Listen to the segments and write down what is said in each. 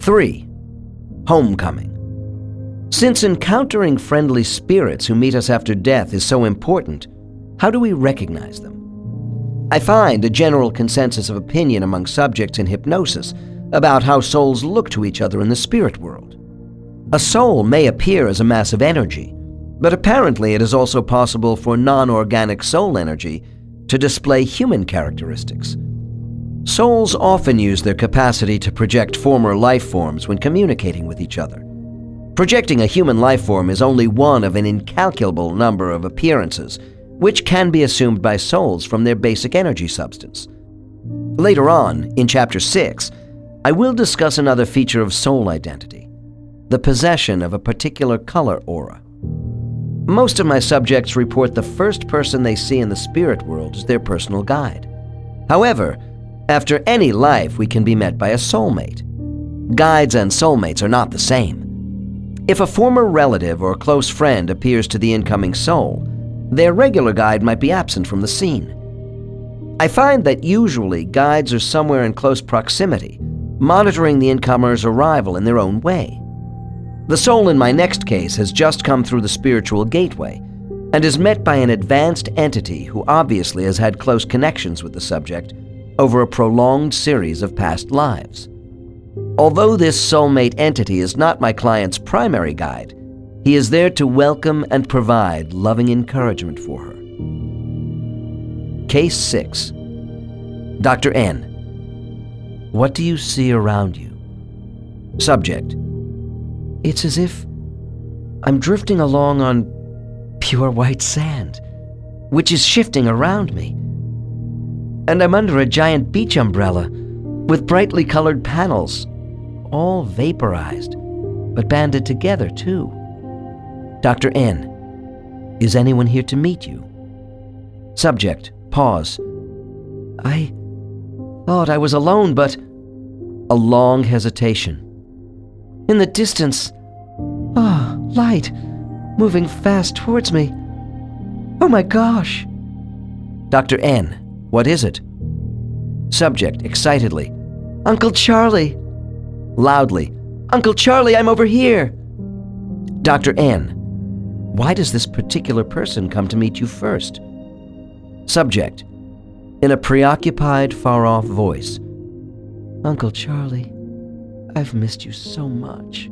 3. Homecoming. Since encountering friendly spirits who meet us after death is so important, how do we recognize them? I find a general consensus of opinion among subjects in hypnosis about how souls look to each other in the spirit world. A soul may appear as a mass of energy, but apparently it is also possible for non-organic soul energy to display human characteristics. Souls often use their capacity to project former life forms when communicating with each other. Projecting a human life form is only one of an incalculable number of appearances, which can be assumed by souls from their basic energy substance. Later on, in Chapter 6, I will discuss another feature of soul identity, the possession of a particular color aura. Most of my subjects report the first person they see in the spirit world as their personal guide. However, after any life, we can be met by a soulmate. Guides and soulmates are not the same. If a former relative or close friend appears to the incoming soul, their regular guide might be absent from the scene. I find that usually guides are somewhere in close proximity, monitoring the incomer's arrival in their own way. The soul in my next case has just come through the spiritual gateway and is met by an advanced entity who obviously has had close connections with the subject over a prolonged series of past lives. Although this soulmate entity is not my client's primary guide, he is there to welcome and provide loving encouragement for her. Case 6. Dr. N. What do you see around you? Subject. It's as if I'm drifting along on pure white sand, which is shifting around me. And I'm under a giant beach umbrella with brightly colored panels, all vaporized, but banded together too. Dr. N. Is anyone here to meet you? Subject. Pause. I thought I was alone, but... A long hesitation. In the distance, light, moving fast towards me. Oh my gosh. Dr. N. What is it? Subject. Excitedly. Uncle Charlie. Loudly. Uncle Charlie, I'm over here. Dr. N. Why does this particular person come to meet you first? Subject. In a preoccupied, far-off voice. Uncle Charlie, I've missed you so much.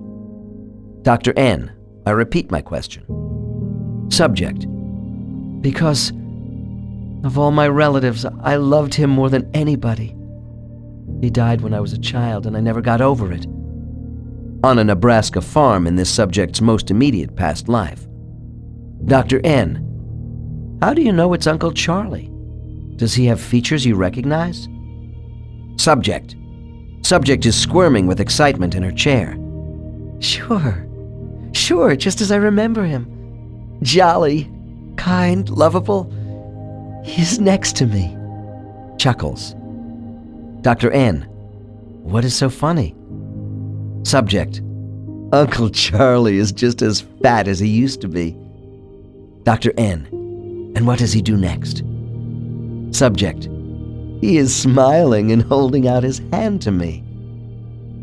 Dr. N. I repeat my question. Subject. Because of all my relatives, I loved him more than anybody. He died when I was a child, and I never got over it. On a Nebraska farm in this subject's most immediate past life. Dr. N. How do you know it's Uncle Charlie? Does he have features you recognize? Subject. Subject is squirming with excitement in her chair. Sure, just as I remember him. Jolly, kind, lovable. He's next to me. Chuckles. Dr. N. What is so funny? Subject. Uncle Charlie is just as fat as he used to be. Dr. N. And what does he do next? Subject. He is smiling and holding out his hand to me.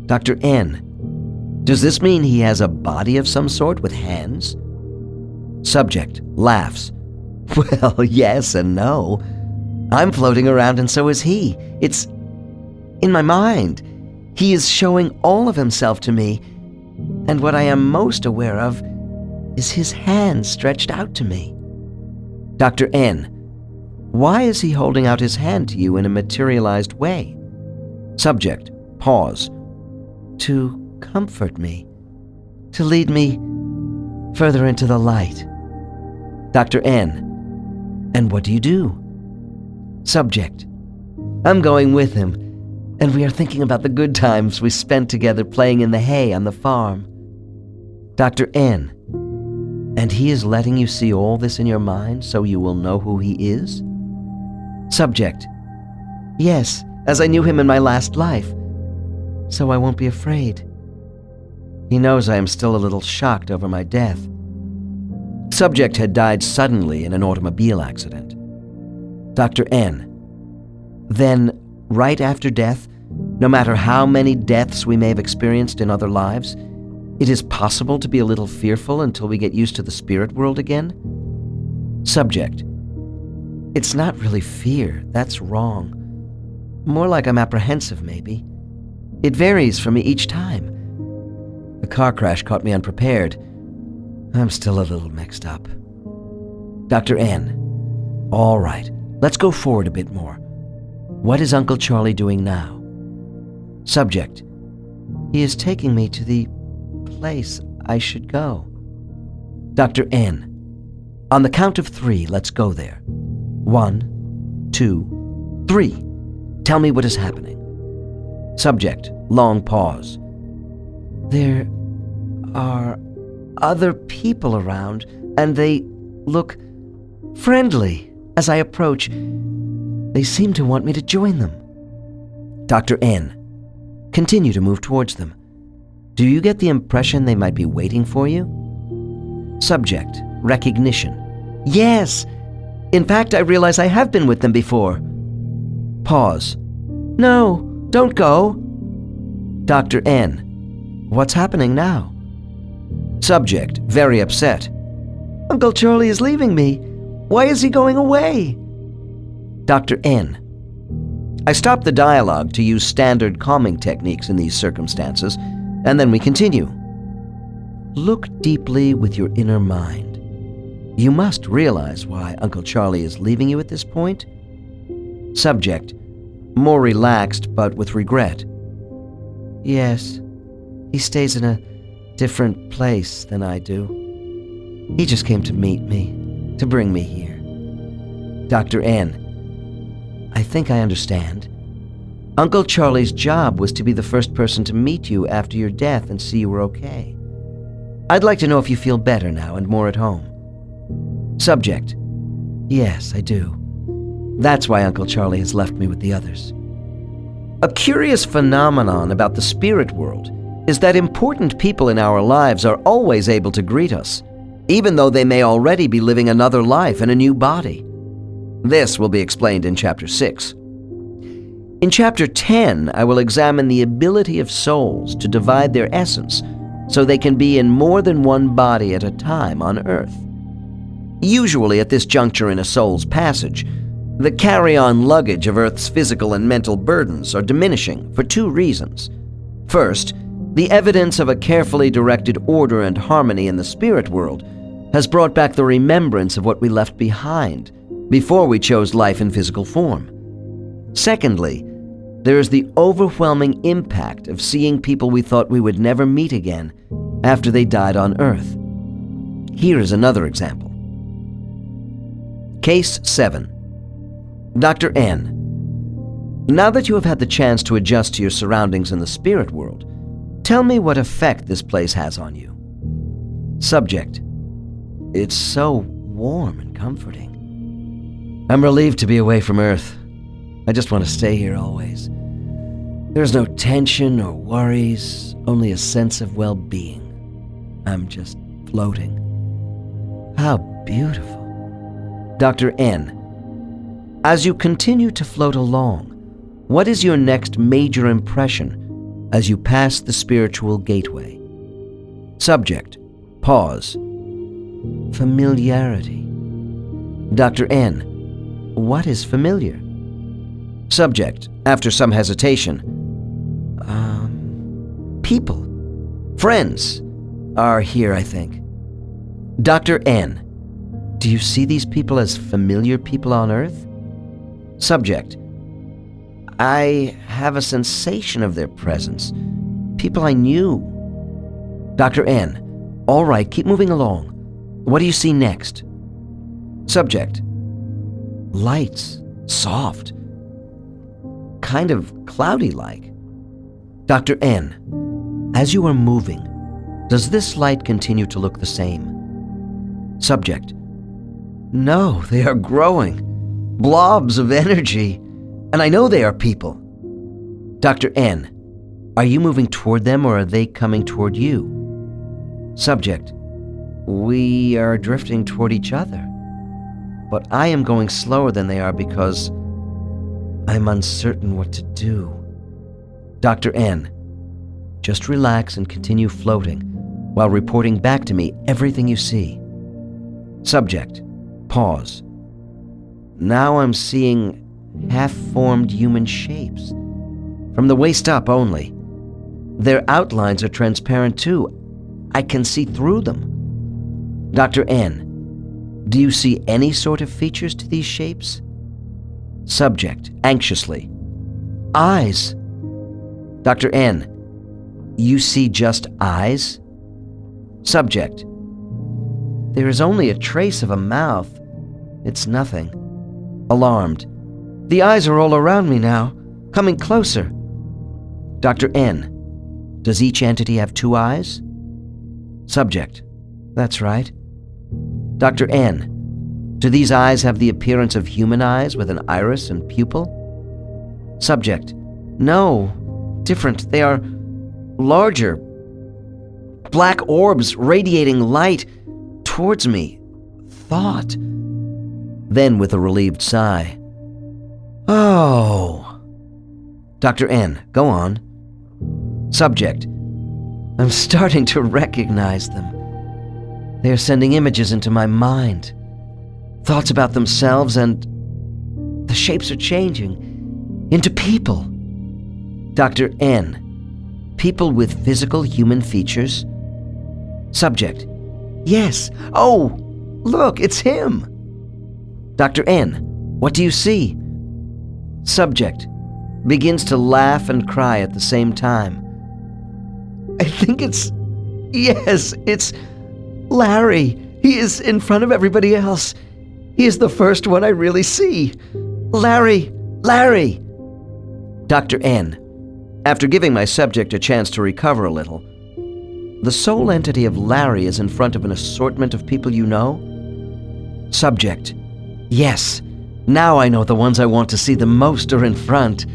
Dr. N. Does this mean he has a body of some sort with hands? Subject. Laughs. Well, yes and no. I'm floating around and so is he. It's in my mind. He is showing all of himself to me, and what I am most aware of is his hand stretched out to me. Dr. N. Why is he holding out his hand to you in a materialized way? Subject. Pause. To comfort me. To lead me further into the light. Dr. N. And what do you do? Subject. I'm going with him, and we are thinking about the good times we spent together playing in the hay on the farm. Dr. N. And he is letting you see all this in your mind so you will know who he is? Subject. Yes, as I knew him in my last life, so I won't be afraid. He knows I am still a little shocked over my death. Subject had died suddenly in an automobile accident. Dr. N. Then, right after death, No matter how many deaths we may have experienced in other lives, it is possible to be a little fearful until we get used to the spirit world again? Subject: It's not really fear, that's wrong. More like I'm apprehensive, maybe. It varies for me each time. The car crash caught me unprepared. I'm still a little mixed up. Dr. N: All right, let's go forward a bit more. What is Uncle Charlie doing now? Subject: He is taking me to the place I should go. Dr. N: On the count of 3, let's go there. 1, 2, 3. Tell me what is happening. Subject: Long pause. There are other people around, and they look friendly. As I approach, they seem to want me to join them. Dr. N: Continue to move towards them. Do you get the impression they might be waiting for you? Subject: Recognition. Yes. In fact, I realize I have been with them before. Pause. No, don't go. Dr. N: What's happening now? Subject, very upset. Uncle Charlie is leaving me. Why is he going away? Dr. N: I stop the dialogue to use standard calming techniques in these circumstances, and then we continue. Look deeply with your inner mind. You must realize why Uncle Charlie is leaving you at this point. Subject, more relaxed but with regret. Yes, he stays in a different place than I do. He just came to meet me, to bring me here. Dr. N: I think I understand. Uncle Charlie's job was to be the first person to meet you after your death and see you were okay. I'd like to know if you feel better now and more at home. Subject: Yes, I do. That's why Uncle Charlie has left me with the others. A curious phenomenon about the spirit world is that important people in our lives are always able to greet us, even though they may already be living another life in a new body. This will be explained in Chapter 6. In Chapter 10, I will examine the ability of souls to divide their essence so they can be in more than one body at a time on Earth. Usually at this juncture in a soul's passage, the carry-on luggage of Earth's physical and mental burdens are diminishing for 2 reasons. First, the evidence of a carefully directed order and harmony in the spirit world has brought back the remembrance of what we left behind before we chose life in physical form. Secondly, there is the overwhelming impact of seeing people we thought we would never meet again after they died on Earth. Here is another example. Case 7. Dr. N: Now that you have had the chance to adjust to your surroundings in the spirit world, tell me what effect this place has on you. Subject: It's so warm and comforting. I'm relieved to be away from Earth. I just want to stay here always. There's no tension or worries, only a sense of well-being. I'm just floating. How beautiful. Dr. N: As you continue to float along, what is your next major impression as you pass the spiritual gateway? Subject, pause. Familiarity. Dr. N: What is familiar? Subject, after some hesitation. People. Friends are here, I think. Dr. N: Do you see these people as familiar people on Earth? Subject: I have a sensation of their presence. People I knew. Dr. N: All right, keep moving along. What do you see next? Subject: Lights, soft, kind of cloudy-like. Dr. N: As you are moving, does this light continue to look the same? Subject: No, they are growing. Blobs of energy. And I know they are people. Dr. N: Are you moving toward them or are they coming toward you? Subject: We are drifting toward each other. But I am going slower than they are because I'm uncertain what to do. Dr. N. Just relax and continue floating while reporting back to me everything you see. Subject. Pause. Now I'm seeing half-formed human shapes. From the waist up only. Their outlines are transparent too. I can see through them. Dr. N. Do you see any sort of features to these shapes? Subject. Anxiously. Eyes. Dr. N. You see just eyes? Subject. There is only a trace of a mouth. It's nothing. Alarmed. The eyes are all around me now, coming closer. Dr. N. Does each entity have 2 eyes? Subject. That's right. Dr. N. Do these eyes have the appearance of human eyes with an iris and pupil? Subject. No. Different. They are larger. Black orbs radiating light towards me. Thought. Then with a relieved sigh. Oh. Dr. N. Go on. Subject. I'm starting to recognize them. They are sending images into my mind. Thoughts about themselves, and the shapes are changing into people. Dr. N. People with physical human features? Subject. Yes. Oh, look, it's him. Dr. N. What do you see? Subject. Begins to laugh and cry at the same time. I think yes, it's Larry. He is in front of everybody else. He is the first one I really see. Larry! Dr. N. After giving my subject a chance to recover a little, the sole entity of Larry is in front of an assortment of people you know? Subject. Yes. Now I know the ones I want to see the most are in front.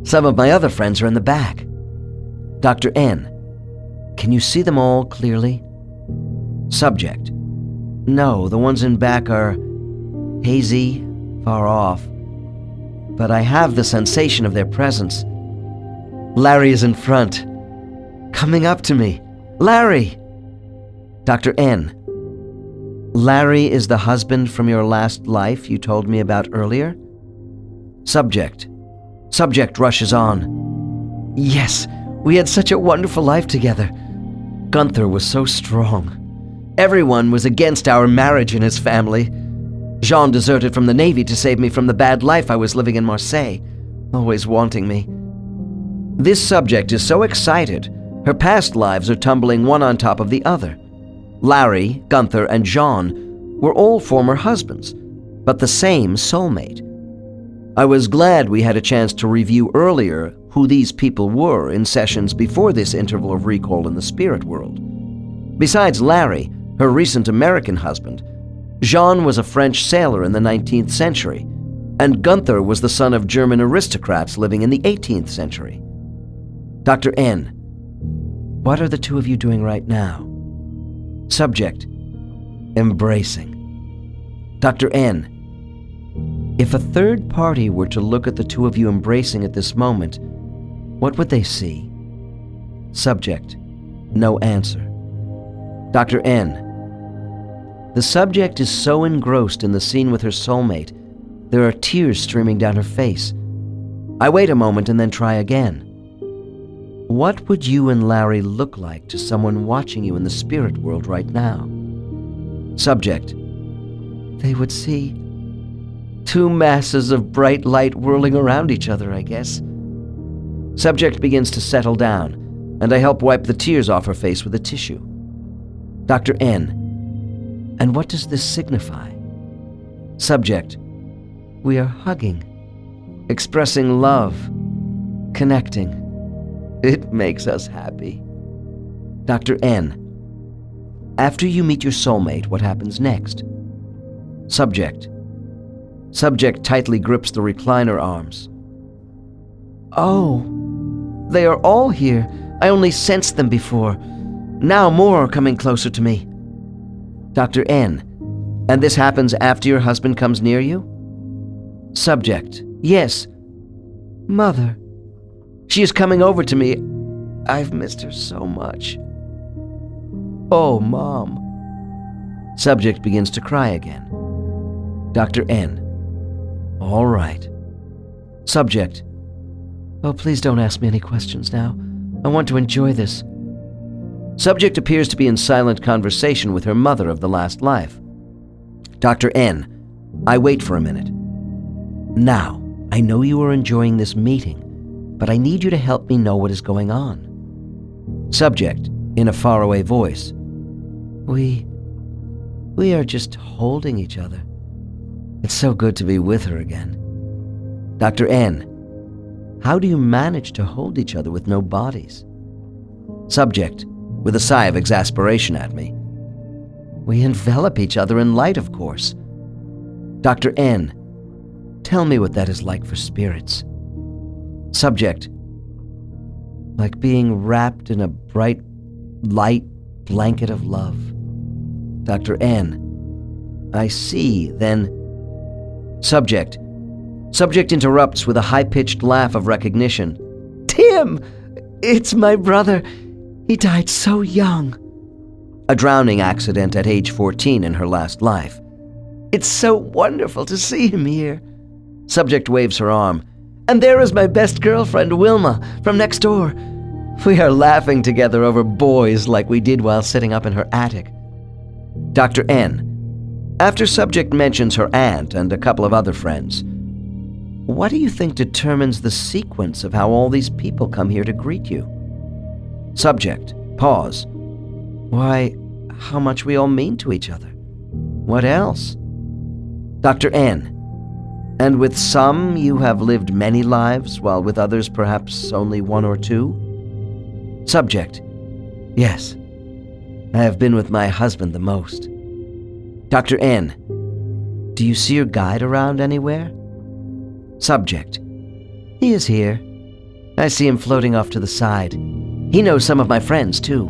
Some of my other friends are in the back. Dr. N. Can you see them all clearly? Subject. No, the ones in back are hazy, far off. But I have the sensation of their presence. Larry is in front, coming up to me. Larry! Dr. N. Larry is the husband from your last life you told me about earlier? Subject. Subject rushes on. Yes, we had such a wonderful life together. Gunther was so strong. Everyone was against our marriage in his family. Jean deserted from the Navy to save me from the bad life I was living in Marseille, always wanting me. This subject is so excited, her past lives are tumbling one on top of the other. Larry, Gunther, and Jean were all former husbands, but the same soulmate. I was glad we had a chance to review earlier who these people were in sessions before this interval of recall in the spirit world. Besides Larry, her recent American husband, Jean was a French sailor in the 19th century, and Gunther was the son of German aristocrats living in the 18th century. Dr. N. What are the two of you doing right now? Subject. Embracing. Dr. N. If a third party were to look at the two of you embracing at this moment, what would they see? Subject. No answer. Dr. N. The subject is so engrossed in the scene with her soulmate, there are tears streaming down her face. I wait a moment and then try again. What would you and Larry look like to someone watching you in the spirit world right now? Subject. They would see 2 masses of bright light whirling around each other, I guess. Subject begins to settle down, and I help wipe the tears off her face with a tissue. Dr. N. And what does this signify? Subject. We are hugging, expressing love, connecting. It makes us happy. Dr. N. After you meet your soulmate, what happens next? Subject. Subject tightly grips the recliner arms. Oh, they are all here. I only sensed them before. Now more are coming closer to me. Dr. N. And this happens after your husband comes near you? Subject. Yes. Mother. She is coming over to me. I've missed her so much. Oh, Mom. Subject begins to cry again. Dr. N. All right. Subject. Oh, please don't ask me any questions now. I want to enjoy this. Subject appears to be in silent conversation with her mother of the last life. Dr. N. I wait for a minute. Now, I know you are enjoying this meeting, but I need you to help me know what is going on. Subject, in a faraway voice. We are just holding each other. It's so good to be with her again. Dr. N. How do you manage to hold each other with no bodies? Subject, with a sigh of exasperation at me. We envelop each other in light, of course. Dr. N. Tell me what that is like for spirits. Subject. Like being wrapped in a bright, light blanket of love. Dr. N. I see, then. Subject. Subject interrupts with a high-pitched laugh of recognition. Tim! It's my brother. He died so young. A drowning accident at age 14 in her last life. It's so wonderful to see him here. Subject waves her arm. And there is my best girlfriend, Wilma, from next door. We are laughing together over boys like we did while sitting up in her attic. Dr. N. After Subject mentions her aunt and a couple of other friends, what do you think determines the sequence of how all these people come here to greet you? Subject. Pause. Why, how much we all mean to each other. What else? Dr. N. And with some you have lived many lives, while with others perhaps only one or two? Subject. Yes. I have been with my husband the most. Dr. N. Do you see your guide around anywhere? Subject. He is here. I see him floating off to the side. He knows some of my friends, too.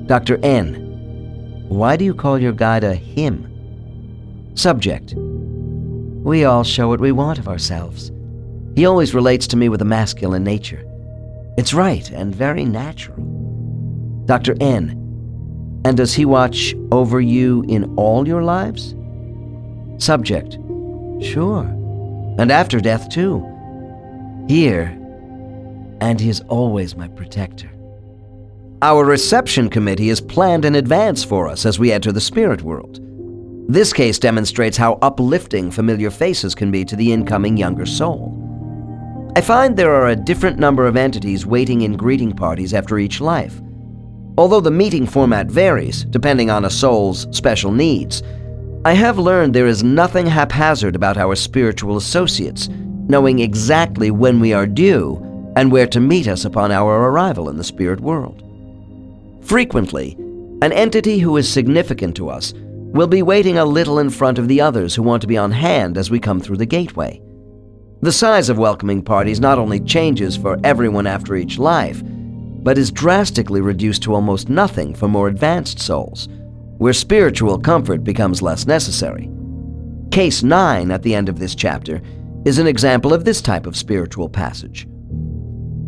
Dr. N. Why do you call your guide a him? Subject. We all show what we want of ourselves. He always relates to me with a masculine nature. It's right and very natural. Dr. N. And does he watch over you in all your lives? Subject. Sure. And after death, too. Here. And he is always my protector. Our reception committee is planned in advance for us as we enter the spirit world. This case demonstrates how uplifting familiar faces can be to the incoming younger soul. I find there are a different number of entities waiting in greeting parties after each life. Although the meeting format varies, depending on a soul's special needs, I have learned there is nothing haphazard about our spiritual associates, knowing exactly when we are due and where to meet us upon our arrival in the spirit world. Frequently, an entity who is significant to us will be waiting a little in front of the others who want to be on hand as we come through the gateway. The size of welcoming parties not only changes for everyone after each life, but is drastically reduced to almost nothing for more advanced souls, where spiritual comfort becomes less necessary. Case 9 at the end of this chapter is an example of this type of spiritual passage.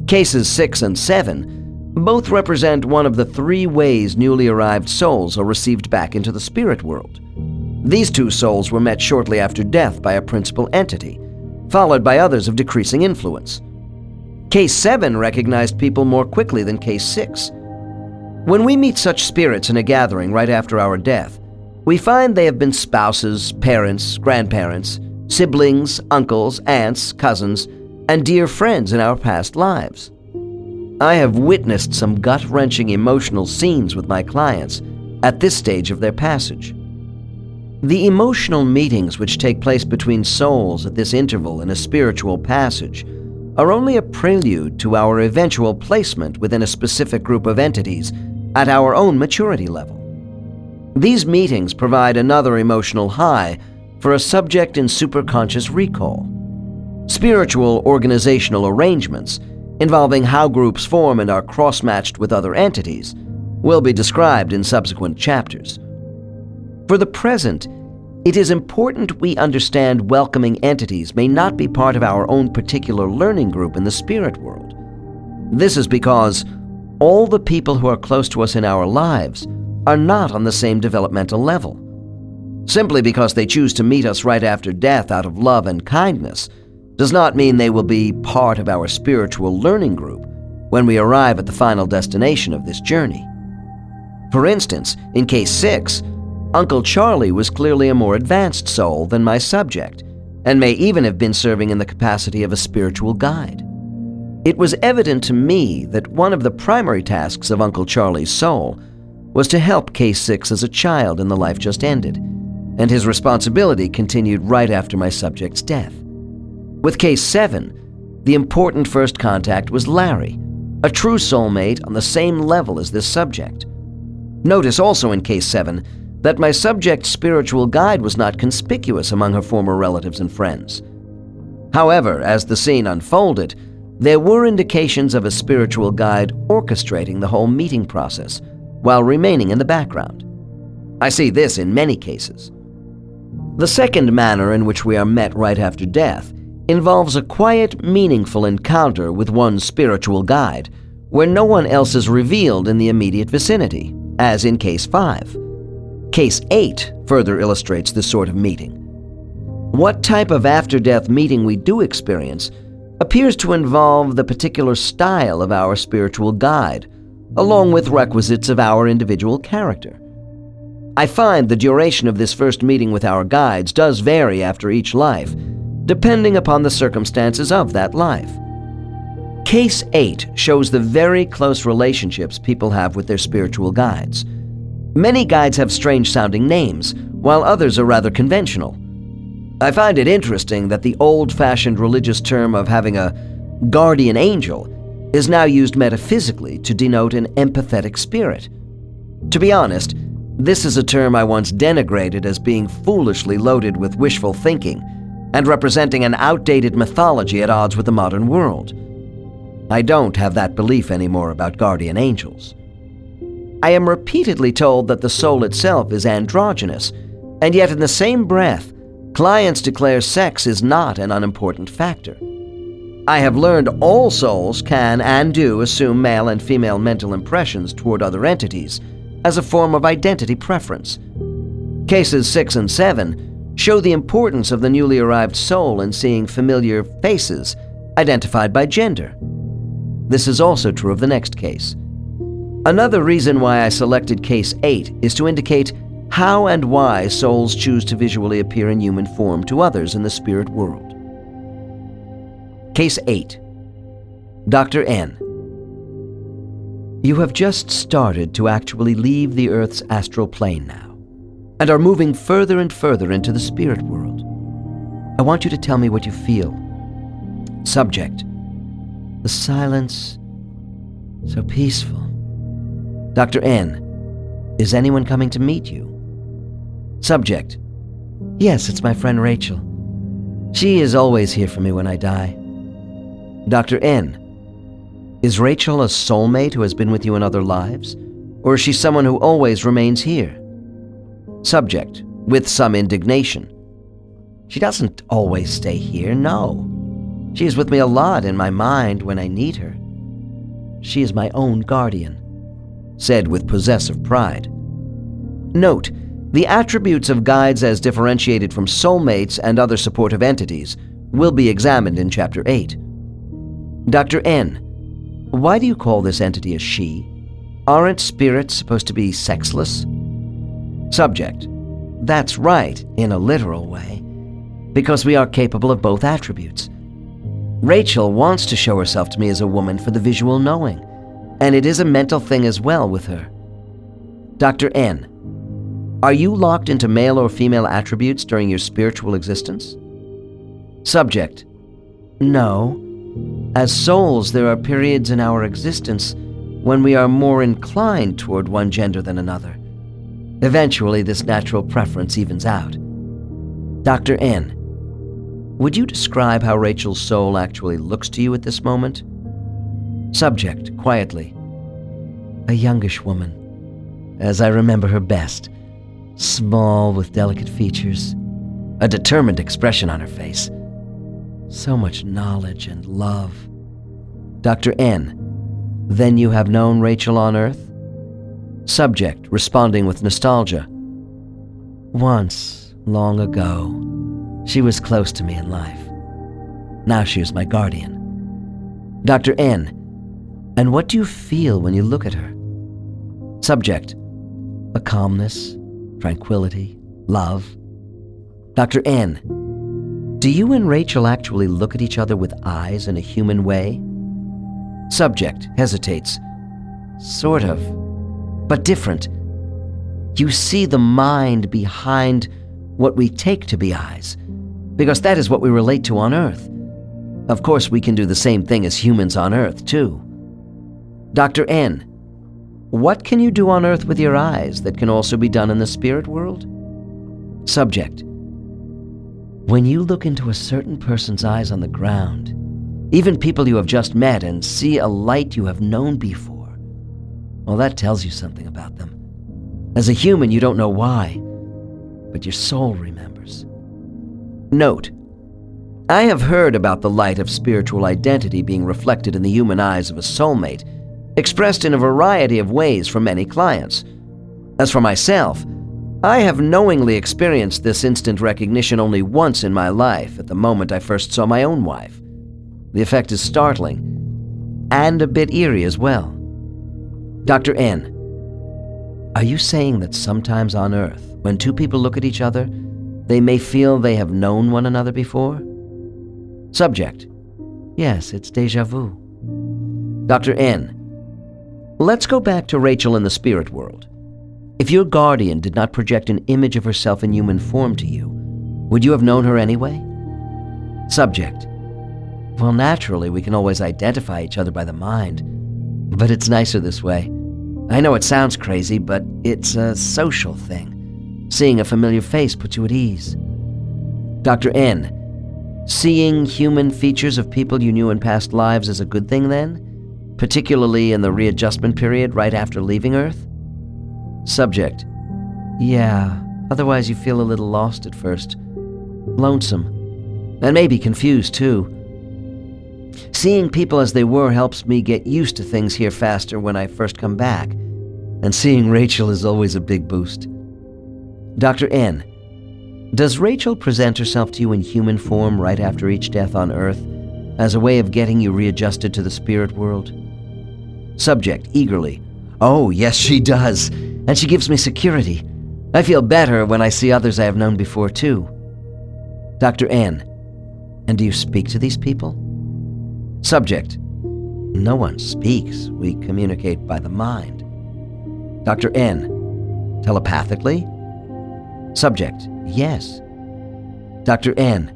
Cases 6 and 7 both represent one of the 3 ways newly arrived souls are received back into the spirit world. These 2 souls were met shortly after death by a principal entity, followed by others of decreasing influence. Case 7 recognized people more quickly than Case 6. When we meet such spirits in a gathering right after our death, we find they have been spouses, parents, grandparents, siblings, uncles, aunts, cousins, and dear friends in our past lives. I have witnessed some gut-wrenching emotional scenes with my clients at this stage of their passage. The emotional meetings which take place between souls at this interval in a spiritual passage are only a prelude to our eventual placement within a specific group of entities at our own maturity level. These meetings provide another emotional high for a subject in superconscious recall. Spiritual organizational arrangements involving how groups form and are cross-matched with other entities will be described in subsequent chapters. For the present, it is important we understand welcoming entities may not be part of our own particular learning group in the spirit world, This is because all the people who are close to us in our lives are not on the same developmental level. Simply because they choose to meet us right after death out of love and kindness does not mean they will be part of our spiritual learning group when we arrive at the final destination of this journey. For instance, in case 6, Uncle Charlie was clearly a more advanced soul than my subject, and may even have been serving in the capacity of a spiritual guide. It was evident to me that one of the primary tasks of Uncle Charlie's soul was to help case 6 as a child in the life just ended, and his responsibility continued right after my subject's death. With case 7, the important first contact was Larry, a true soulmate on the same level as this subject. Notice also in case 7 that my subject's spiritual guide was not conspicuous among her former relatives and friends. However, as the scene unfolded, there were indications of a spiritual guide orchestrating the whole meeting process while remaining in the background. I see this in many cases. The second manner in which we are met right after death involves a quiet, meaningful encounter with one's spiritual guide, where no one else is revealed in the immediate vicinity, as in case 5. Case 8 further illustrates this sort of meeting. What type of after-death meeting we do experience appears to involve the particular style of our spiritual guide, along with requisites of our individual character. I find the duration of this first meeting with our guides does vary after each life, depending upon the circumstances of that life. Case 8 shows the very close relationships people have with their spiritual guides. Many guides have strange-sounding names, while others are rather conventional. I find it interesting that the old-fashioned religious term of having a guardian angel is now used metaphysically to denote an empathetic spirit. To be honest, this is a term I once denigrated as being foolishly loaded with wishful thinking and representing an outdated mythology at odds with the modern world. I don't have that belief anymore about guardian angels. I am repeatedly told that the soul itself is androgynous, and yet in the same breath, clients declare sex is not an unimportant factor. I have learned all souls can and do assume male and female mental impressions toward other entities as a form of identity preference. Cases 6 and 7 show the importance of the newly arrived soul in seeing familiar faces identified by gender. This is also true of the next case. Another reason why I selected case 8 is to indicate how and why souls choose to visually appear in human form to others in the spirit world. Case 8. Dr. N. You have just started to actually leave the Earth's astral plane now, and are moving further and further into the spirit world. I want you to tell me what you feel. Subject. The silence, so peaceful. Dr. N. Is anyone coming to meet you? Subject. Yes, it's my friend Rachel. She is always here for me when I die. Dr. N. Is Rachel a soulmate who has been with you in other lives, or is she someone who always remains here? Subject, with some indignation. She doesn't always stay here, no. She is with me a lot in my mind when I need her. She is my own guardian, said with possessive pride. Note, the attributes of guides as differentiated from soulmates and other supportive entities will be examined in Chapter 8. Dr. N. Why do you call this entity a she? Aren't spirits supposed to be sexless? Subject. That's right, in a literal way, because we are capable of both attributes. Rachel wants to show herself to me as a woman for the visual knowing, and it is a mental thing as well with her. Dr. N. Are you locked into male or female attributes during your spiritual existence? Subject. No. As souls, there are periods in our existence when we are more inclined toward one gender than another. Eventually, this natural preference evens out. Dr. N. Would you describe how Rachel's soul actually looks to you at this moment? Subject, quietly. A youngish woman, as I remember her best. Small with delicate features, a determined expression on her face. So much knowledge and love. Dr. N. Then you have known Rachel on Earth? Subject, responding with nostalgia. Once, long ago, she was close to me in life. Now she is my guardian. Dr. N. And what do you feel when you look at her? Subject. A calmness, tranquility, love. Dr. N. Do you and Rachel actually look at each other with eyes in a human way? Subject hesitates. Sort of, but different. You see the mind behind what we take to be eyes, because that is what we relate to on Earth. Of course, we can do the same thing as humans on Earth, too. Dr. N. What can you do on Earth with your eyes that can also be done in the spirit world? Subject. When you look into a certain person's eyes on the ground, even people you have just met, and see a light you have known before, well, that tells you something about them. As a human, you don't know why, but your soul remembers. Note, I have heard about the light of spiritual identity being reflected in the human eyes of a soulmate, expressed in a variety of ways from many clients. As for myself, I have knowingly experienced this instant recognition only once in my life, at the moment I first saw my own wife. The effect is startling, and a bit eerie as well. Dr. N. Are you saying that sometimes on Earth, when two people look at each other, they may feel they have known one another before? Subject. Yes, it's déjà vu. Dr. N. Let's go back to Rachel in the spirit world. If your guardian did not project an image of herself in human form to you, would you have known her anyway? Subject. Well, naturally, we can always identify each other by the mind, but it's nicer this way. I know it sounds crazy, but it's a social thing. Seeing a familiar face puts you at ease. Dr. N. Seeing human features of people you knew in past lives is a good thing then? Particularly in the readjustment period right after leaving Earth? Subject. Yeah, otherwise you feel a little lost at first. Lonesome. And maybe confused too. Seeing people as they were helps me get used to things here faster when I first come back. And seeing Rachel is always a big boost. Dr. N. Does Rachel present herself to you in human form right after each death on Earth, as a way of getting you readjusted to the spirit world? Subject, eagerly. Oh, yes, she does. And she gives me security. I feel better when I see others I have known before, too. Dr. N. And do you speak to these people? Subject. No one speaks. We communicate by the mind. Dr. N. Telepathically? Subject. Yes. Dr. N.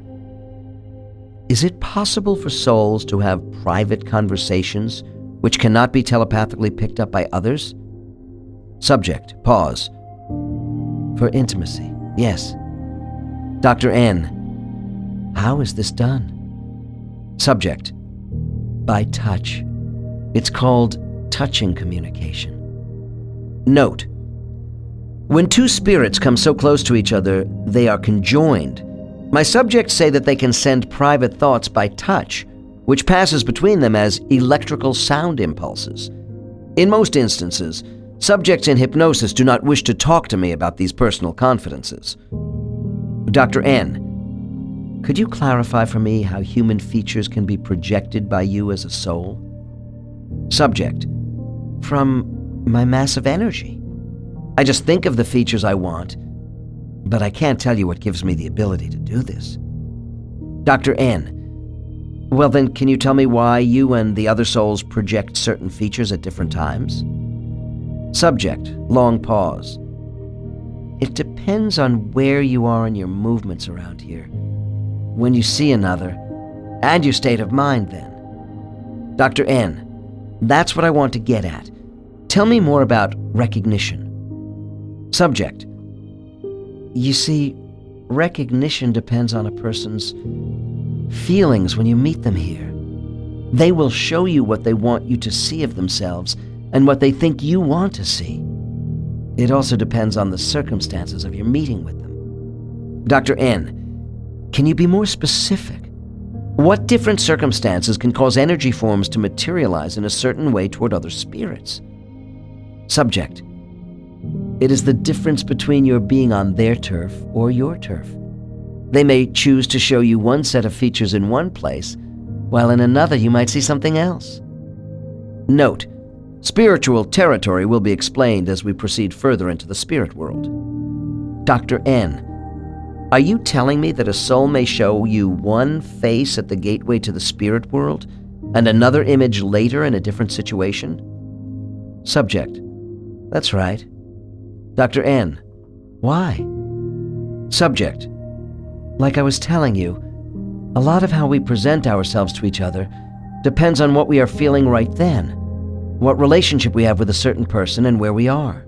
Is it possible for souls to have private conversations which cannot be telepathically picked up by others? Subject. Pause. For intimacy. Yes. Dr. N. How is this done? Subject. By touch. It's called touching communication. Note: when two spirits come so close to each other, they are conjoined. My subjects say that they can send private thoughts by touch, which passes between them as electrical sound impulses. In most instances, subjects in hypnosis do not wish to talk to me about these personal confidences. Dr. N. Could you clarify for me how human features can be projected by you as a soul? Subject. From my massive energy. I just think of the features I want, but I can't tell you what gives me the ability to do this. Dr. N. Well then, can you tell me why you and the other souls project certain features at different times? Subject. Long pause. It depends on where you are in your movements around here. When you see another, and your state of mind then. Dr. N. That's what I want to get at. Tell me more about recognition. Subject. You see, recognition depends on a person's feelings when you meet them here. They will show you what they want you to see of themselves and what they think you want to see. It also depends on the circumstances of your meeting with them. Dr. N. Can you be more specific? What different circumstances can cause energy forms to materialize in a certain way toward other spirits? Subject: it is the difference between your being on their turf or your turf. They may choose to show you one set of features in one place, while in another you might see something else. Note: spiritual territory will be explained as we proceed further into the spirit world. Dr. N: are you telling me that a soul may show you one face at the gateway to the spirit world and another image later in a different situation? Subject: that's right. Dr. N: why? Subject: like I was telling you, a lot of how we present ourselves to each other depends on what we are feeling right then, what relationship we have with a certain person, and where we are.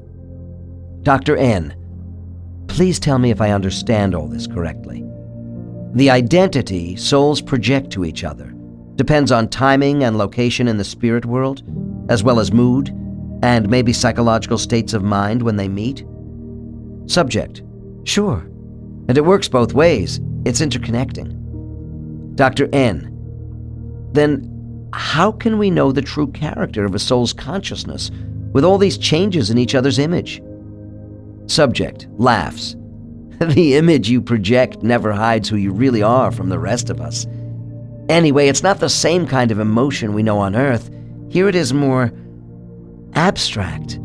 Dr. N: please tell me if I understand all this correctly. The identity souls project to each other depends on timing and location in the spirit world, as well as mood and maybe psychological states of mind when they meet? Subject: sure. And it works both ways. It's interconnecting. Dr. N: then how can we know the true character of a soul's consciousness with all these changes in each other's image? Subject laughs. The image you project never hides who you really are from the rest of us. Anyway, it's not the same kind of emotion we know on Earth. Here it is more abstract.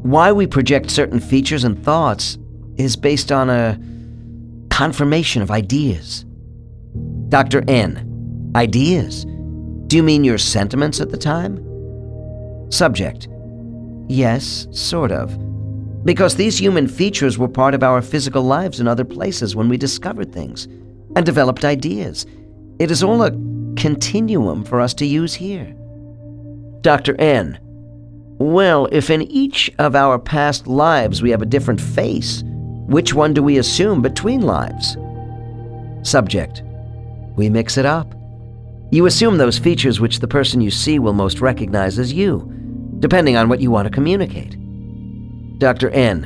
Why we project certain features and thoughts is based on a confirmation of ideas. Dr. N: ideas? Do you mean your sentiments at the time? Subject: yes, sort of. Because these human features were part of our physical lives in other places when we discovered things and developed ideas. It is all a continuum for us to use here. Dr. N: well, if in each of our past lives we have a different face, which one do we assume between lives? Subject: we mix it up. You assume those features which the person you see will most recognize as you, depending on what you want to communicate. Dr. N: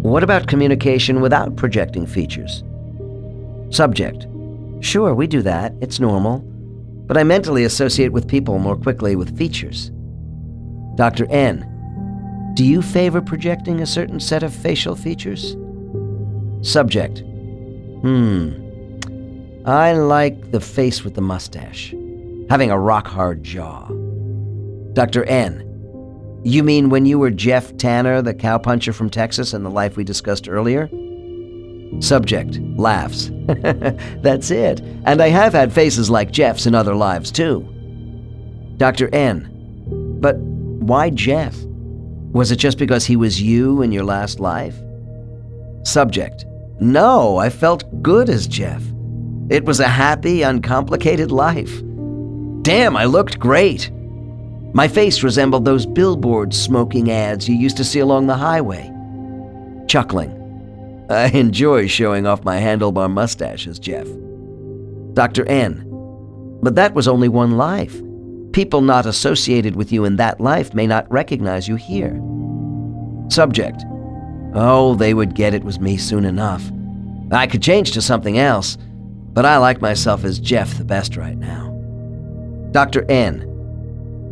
what about communication without projecting features? Subject: sure, we do that. It's normal. But I mentally associate with people more quickly with features. Dr. N: do you favor projecting a certain set of facial features? Subject: I like the face with the mustache, having a rock-hard jaw. Dr. N: you mean when you were Jeff Tanner, the cowpuncher from Texas in the life we discussed earlier? Subject laughs. That's it. And I have had faces like Jeff's in other lives too. Dr. N: but why Jeff? Was it just because he was you in your last life? Subject: no, I felt good as Jeff. It was a happy, uncomplicated life. Damn, I looked great. My face resembled those billboard smoking ads you used to see along the highway. Chuckling: I enjoy showing off my handlebar mustache as Jeff. Dr. N: but that was only one life. People not associated with you in that life may not recognize you here. Subject: oh, they would get it was me soon enough. I could change to something else, but I like myself as Jeff the best right now. Dr. N: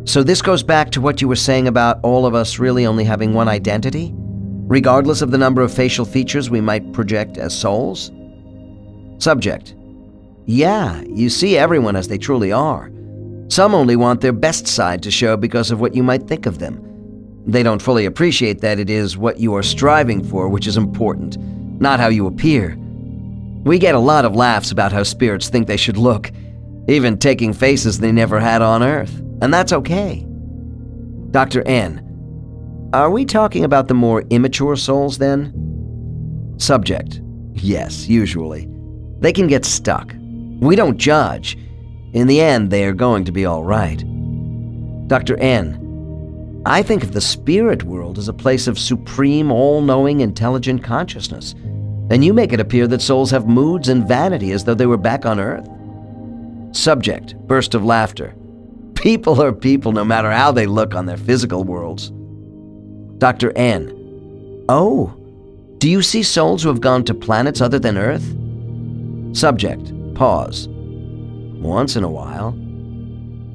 so this goes back to what you were saying about all of us really only having one identity, regardless of the number of facial features we might project as souls? Subject: yeah, you see everyone as they truly are. Some only want their best side to show because of what you might think of them. They don't fully appreciate that it is what you are striving for which is important, not how you appear. We get a lot of laughs about how spirits think they should look, even taking faces they never had on Earth, and that's okay. Dr. N: are we talking about the more immature souls then? Subject: yes, usually. They can get stuck. We don't judge. In the end, they are going to be all right. Dr. N: I think of the spirit world as a place of supreme, all-knowing, intelligent consciousness, and you make it appear that souls have moods and vanity as though they were back on Earth. Subject: burst of laughter. People are people no matter how they look on their physical worlds. Dr. N: oh, do you see souls who have gone to planets other than Earth? Subject: pause. Once in a while.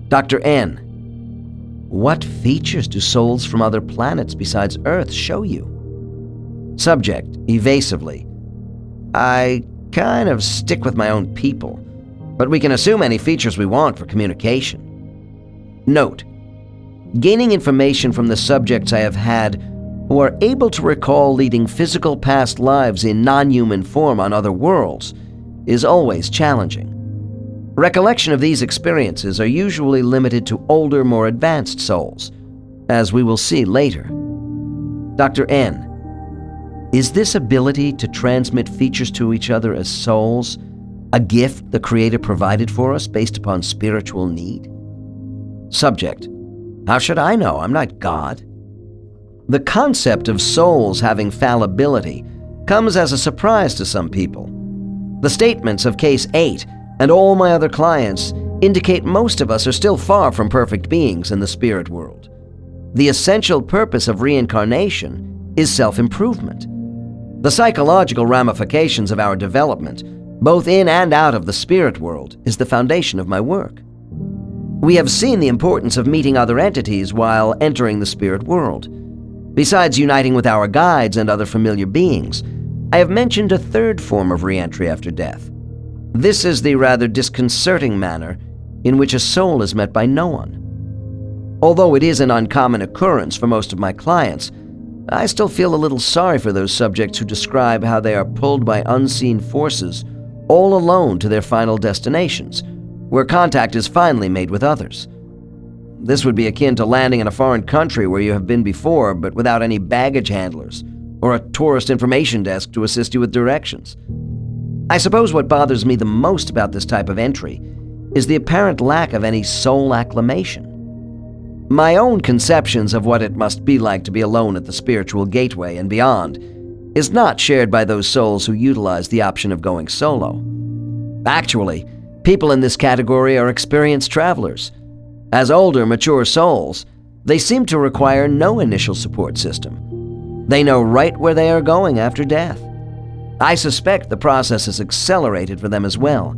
Dr. N. What features do souls from other planets besides Earth show you? Subject, evasively. I kind of stick with my own people, but we can assume any features we want for communication. Note, gaining information from the subjects I have had who are able to recall leading physical past lives in non-human form on other worlds is always challenging. Recollection of these experiences are usually limited to older, more advanced souls, as we will see later. Dr. N. Is this ability to transmit features to each other as souls a gift the Creator provided for us based upon spiritual need? Subject. How should I know? I'm not God. The concept of souls having fallibility comes as a surprise to some people. The statements of Case 8 and all my other clients indicate most of us are still far from perfect beings in the spirit world. The essential purpose of reincarnation is self-improvement. The psychological ramifications of our development, both in and out of the spirit world, is the foundation of my work. We have seen the importance of meeting other entities while entering the spirit world. Besides uniting with our guides and other familiar beings, I have mentioned a third form of re-entry after death. This is the rather disconcerting manner in which a soul is met by no one. Although it is an uncommon occurrence for most of my clients, I still feel a little sorry for those subjects who describe how they are pulled by unseen forces all alone to their final destinations, where contact is finally made with others. This would be akin to landing in a foreign country where you have been before, but without any baggage handlers or a tourist information desk to assist you with directions. I suppose what bothers me the most about this type of entry is the apparent lack of any soul acclimation. My own conceptions of what it must be like to be alone at the spiritual gateway and beyond is not shared by those souls who utilize the option of going solo. Actually, people in this category are experienced travelers. As older, mature souls, they seem to require no initial support system. They know right where they are going after death. I suspect the process is accelerated for them as well,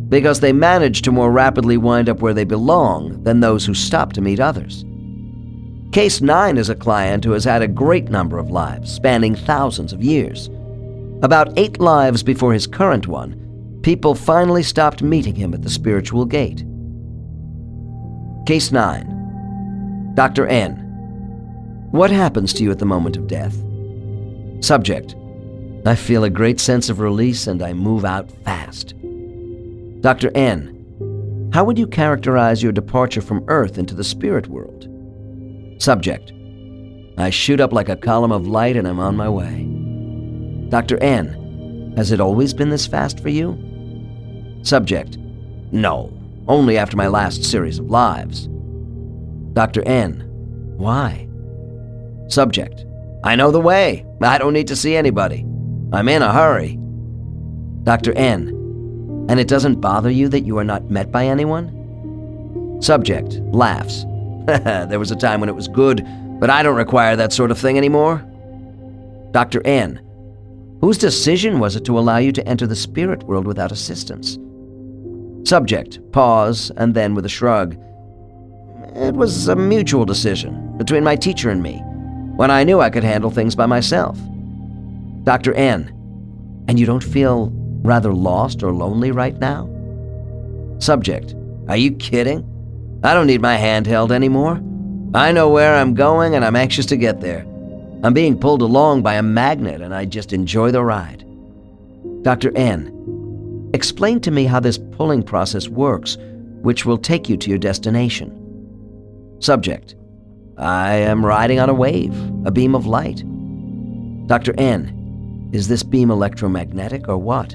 because they manage to more rapidly wind up where they belong than those who stop to meet others. Case 9 is a client who has had a great number of lives, spanning thousands of years. About 8 lives before his current one, people finally stopped meeting him at the spiritual gate. Case 9. Dr. N. What happens to you at the moment of death? Subject. I feel a great sense of release and I move out fast. Dr. N. How would you characterize your departure from Earth into the spirit world? Subject. I shoot up like a column of light and I'm on my way. Dr. N. Has it always been this fast for you? Subject. No, only after my last series of lives. Dr. N. Why? Subject. I know the way. I don't need to see anybody. I'm in a hurry. Dr. N. And it doesn't bother you that you are not met by anyone? Subject laughs. There was a time when it was good, but I don't require that sort of thing anymore. Dr. N. Whose decision was it to allow you to enter the spirit world without assistance? Subject, pause, and then with a shrug. It was a mutual decision between my teacher and me, when I knew I could handle things by myself. Dr. N. And you don't feel rather lost or lonely right now? Subject, are you kidding? I don't need my hand held anymore. I know where I'm going and I'm anxious to get there. I'm being pulled along by a magnet and I just enjoy the ride. Dr. N. Explain to me how this pulling process works, which will take you to your destination. Subject, I am riding on a wave, a beam of light. Dr. N. Is this beam electromagnetic or what?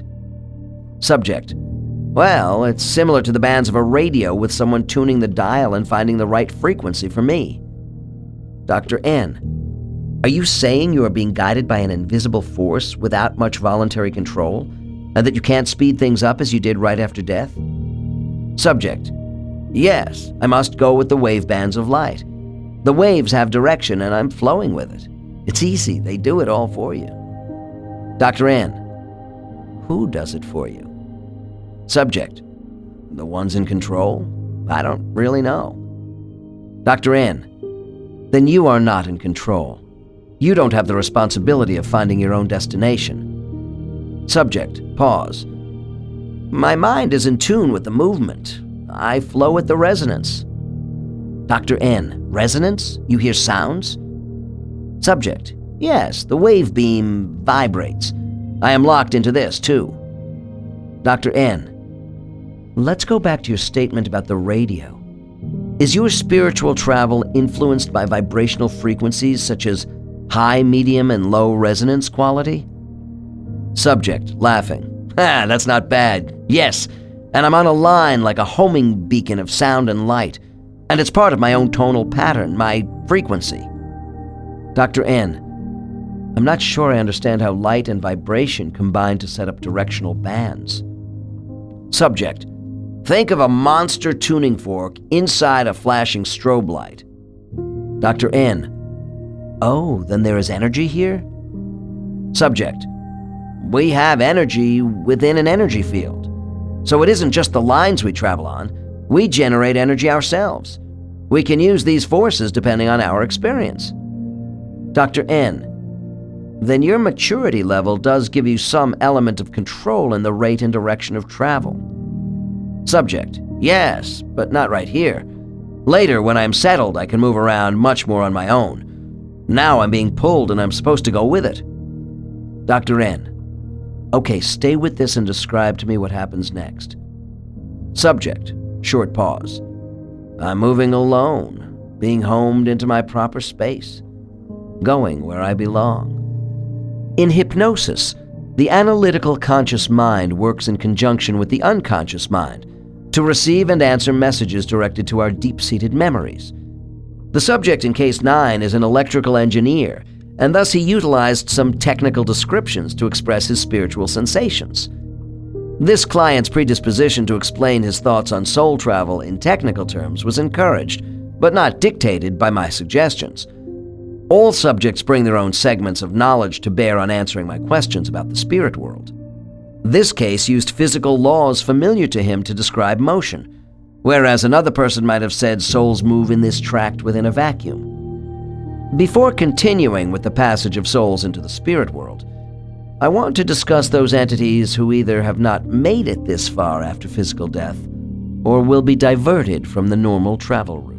Subject, well, it's similar to the bands of a radio with someone tuning the dial and finding the right frequency for me. Dr. N. Are you saying you are being guided by an invisible force without much voluntary control, and that you can't speed things up as you did right after death? Subject, yes, I must go with the wave bands of light. The waves have direction and I'm flowing with it. It's easy, they do it all for you. Dr. N. Who does it for you? Subject. The ones in control? I don't really know. Dr. N, then you are not in control. You don't have the responsibility of finding your own destination. Subject, pause. My mind is in tune with the movement. I flow with the resonance. Dr. N, resonance? You hear sounds? Subject, yes, the wave beam vibrates. I am locked into this, too. Dr. N, let's go back to your statement about the radio. Is your spiritual travel influenced by vibrational frequencies such as high, medium, and low resonance quality? Subject, laughing. That's not bad. Yes, and I'm on a line like a homing beacon of sound and light, and it's part of my own tonal pattern, my frequency. Dr. N, I'm not sure I understand how light and vibration combine to set up directional bands. Subject, think of a monster tuning fork inside a flashing strobe light. Dr. N, oh, then there is energy here? Subject, we have energy within an energy field. So it isn't just the lines we travel on. We generate energy ourselves. We can use these forces depending on our experience. Dr. N, then your maturity level does give you some element of control in the rate and direction of travel. Subject, yes, but not right here. Later, when I'm settled, I can move around much more on my own. Now I'm being pulled and I'm supposed to go with it. Dr. N, okay, stay with this and describe to me what happens next. Subject, short pause. I'm moving alone, being homed into my proper space, going where I belong. In hypnosis, the analytical conscious mind works in conjunction with the unconscious mind to receive and answer messages directed to our deep-seated memories. The subject in Case 9 is an electrical engineer, and thus he utilized some technical descriptions to express his spiritual sensations. This client's predisposition to explain his thoughts on soul travel in technical terms was encouraged, but not dictated by my suggestions. All subjects bring their own segments of knowledge to bear on answering my questions about the spirit world. This case used physical laws familiar to him to describe motion, whereas another person might have said souls move in this tract within a vacuum. Before continuing with the passage of souls into the spirit world, I want to discuss those entities who either have not made it this far after physical death or will be diverted from the normal travel route.